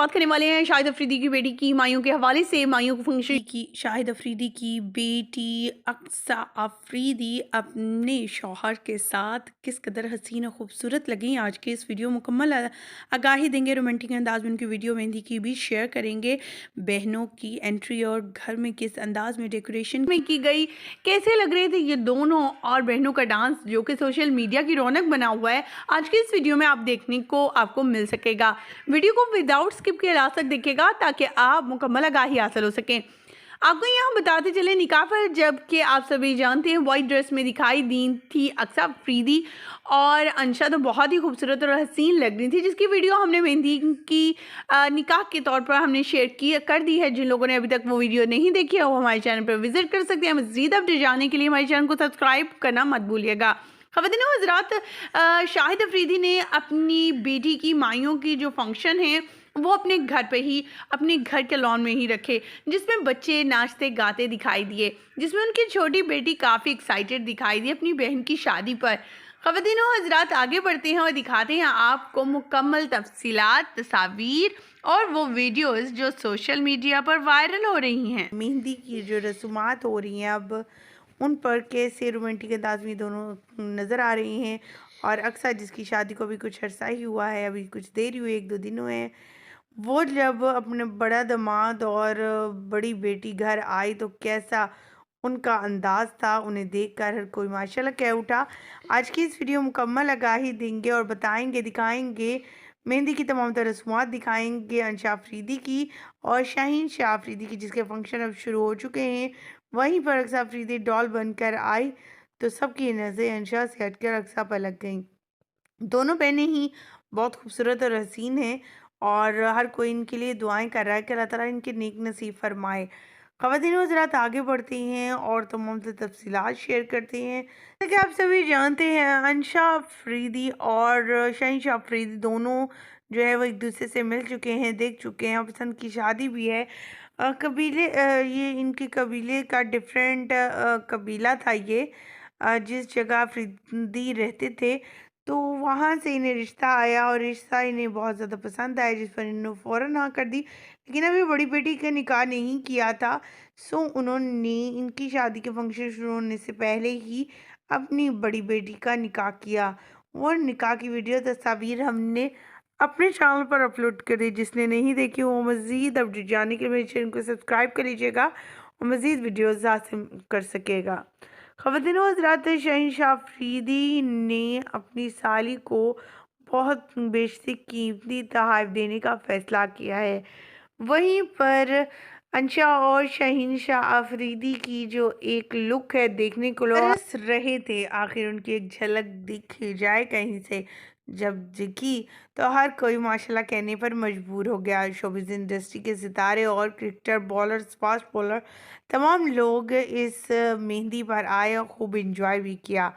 बात करने वाले हैं शाहिद अफरीदी की बेटी की मायूं के हवाले से। मायूं को फंक्शन की शाहिद अफरीदी की बेटी अक्सा अफरीदी अपने शौहर के साथ किस कदर हसीन और खूबसूरत लगी, आज के इस वीडियो मुकम्मल आगाही देंगे। रोमांटिक अंदाज में उनकी वीडियो मेहंदी की भी शेयर करेंगे। बहनों की एंट्री और घर में किस अंदाज में डेकोरेशन में की गई, कैसे लग रहे थे ये दोनों और बहनों का डांस जो कि सोशल मीडिया की रौनक बना हुआ है, आज के इस वीडियो में आप देखने को आपको मिल सकेगा। वीडियो को विदाउट स्किप के लास्ट तक देखेगा ताकि आप मुकम्मल आगाही हासिल हो सकें। आपको यहाँ बताते चले निकाह पर जबकि आप सभी जानते हैं वाइट ड्रेस में दिखाई दी थी अक्सा अफरीदी और अंशा तो बहुत ही खूबसूरत और हसीन लग रही थी, जिसकी वीडियो हमने मेहंदी की निकाह के तौर पर हमने शेयर की कर दी है। जिन लोगों ने अभी तक वो वीडियो नहीं देखी है वो हमारे चैनल पर विजिट कर सकते हैं। मज़ीद अपडेट जानने के लिए हमारे चैनल को सब्सक्राइब करना मत भूलिएगा। ख़वातीन व हज़रात, शाहिद अफरीदी ने अपनी बेटी की माइयों की जो फंक्शन है वो अपने घर पे ही, अपने घर के लॉन में ही रखे, जिसमें बच्चे नाचते गाते दिखाई दिए, जिसमें उनकी छोटी बेटी काफ़ी एक्साइटेड दिखाई दी अपनी बहन की शादी पर। ख़वातीन व हज़रात, आगे बढ़ते हैं और दिखाते हैं आपको मुकम्मल तफसीलात, तस्वीर और वो वीडियोस जो सोशल मीडिया पर वायरल हो रही हैं। मेहंदी की जो रसूमात हो रही हैं अब उन पर कैसे रोमांटिक अंदाज में दोनों नज़र आ रही हैं। और अक्सर जिसकी शादी को भी कुछ अरसा ही हुआ है, अभी कुछ देर ही हुई, 1-2 दिन हुए हैं, वो जब अपने बड़ा दामाद और बड़ी बेटी घर आई तो कैसा उनका अंदाज था, उन्हें देखकर हर कोई माशाल्लाह कह उठा। आज की इस वीडियो मुकम्मल आगाही देंगे और बताएंगे, दिखाएंगे, मेहंदी की तमाम तरह रस्मात दिखाएंगे अंशा अफरीदी की और शाहीन शाह अफरीदी की, जिसके फंक्शन अब शुरू हो चुके हैं। वहीं पर अक्सा अफरीदी डॉल बनकर आई तो सबकी नज़रें अंशा से हटकर अक्सा पर लग गईं। दोनों बहनें ही बहुत खूबसूरत और हसीन हैं और हर कोई इनके लिए दुआएं कर रहा है कि अल्लाह ताला इनके नेक नसीब फरमाए। ख़वातीन हज़रात, आगे बढ़ते हैं और तमाम तफसीलात शेयर करते हैं। जैसे कि आप सभी जानते हैं अंशा अफरीदी और शहनशाह अफरीदी दोनों जो है वो एक दूसरे से मिल चुके हैं, देख चुके हैं, पसंद की शादी भी है। ये इनके कबीले का डिफरेंट कबीला था ये, जिस जगह अफरीदी रहते थे तो वहाँ से इन्हें रिश्ता आया और रिश्ता इन्हें बहुत ज़्यादा पसंद आया, जिस पर इन्होंने फ़ौरन हाँ कर दी। लेकिन अभी बड़ी बेटी का निकाह नहीं किया था, सो उन्होंने इनकी शादी के फंक्शन शुरू होने से पहले ही अपनी बड़ी बेटी का निकाह किया। और निकाह की वीडियो तस्वीर हमने अपने चैनल पर अपलोड करी, जिसने नहीं देखी वो मज़ीद अपडेट जानने के लिए मेरे चैनल को सब्सक्राइब कर लीजिएगा और मज़ीद वीडियोज़ हासिल कर सकेगा। ख़वातीन व हज़रात, शहनशाह अफरीदी ने अपनी साली को बहुत बेशती कीमती तोहफ़े देने का फ़ैसला किया है। वहीं पर अंशा और शहनशाह अफरीदी की जो एक लुक है देखने को लोग तरस रहे थे, आखिर उनकी एक झलक दिख जाए कहीं से जब दिखी तो हर कोई माशाल्लाह कहने पर मजबूर हो गया। शोबिज़ इंडस्ट्री के सितारे और क्रिकेटर, बॉलर्स, फास्ट बॉलर, तमाम लोग इस मेहंदी पर आए और खूब इंजॉय भी किया।